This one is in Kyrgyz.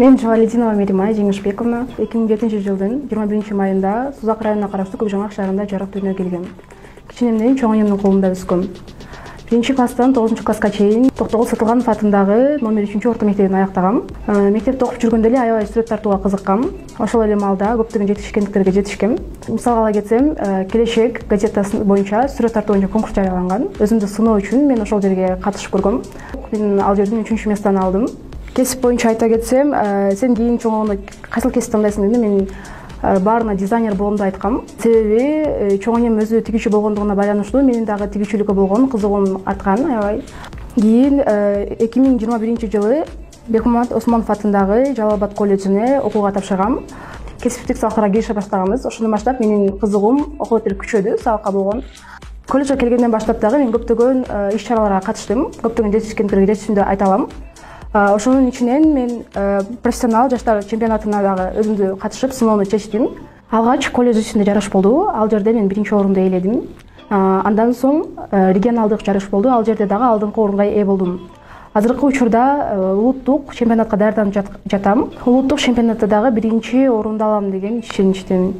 Мен Жалалетдинова Меримай Жеңишбековна 2007 жылдын 21 майында Сузак районуна караштуу Көкжаңак шаарында жарык дүйнөгө келгем. Кичинемден чоң энемдин колунда өскөм. 1-класстан 9-класска чейин Токтогул Сатылганов атындагы номер 3-орто мектебин аяктагам. Мектепте окуп жүргөндө эле аябай сүрөт тартууга кызыккам. Ошол эле маалда көптөгөн жетишкендиктерге жетишкем. Мисалга ала кетсем, Келечек газетасы боюнча сүрөт тартуу боюнча конкурс жарыяланган. Өзүмдү сыноо үчүн мен ошол жерге катышып көргөм. Мен ал жерден 3-местени алдым. Кесип боюнча айта кетсем, сен кийин чоңоюнда кайсыл кесип тандайсың дегенде мен баарына дизайнер боломду айткам. Себеби чоң энем өзү тигүүчү болгондугуна байланыштуу менин дагы тигүүчүлүккө болгон кызыгуум арткан аябай. Кийин 2021 жылы Бекмамат Осмонов атындагы Жалал Абад колледжине окууга тапшыргам. Кесиптик сабактарга кирише баштаганбыз. Ошондон баштап менин кызыгуум окуу бетер күчөдү, сабакка болгон. Колледжге келгенден баштап дагы мен көптөгөн иш-чараларга катыштым. Көптөгөн жетишкендиктерге жетишимди айта алам. Ошонун ичинен мен профессионал жаштар чемпионатына дагы өзүмдү катышып, сыноону чечтим. Алгач колледж ичинде жарыш болду. Ал жерде мен 1-орунду ээледим. Андан соң регионалдык жарыш болду. Ал жерде дагы алдыңкы орунга ээ болдум. Азыркы учурда улуттук чемпионатка даярданып жатам. Улуттук чемпионатта дагы 1-орунду алам деген ишеничтемин.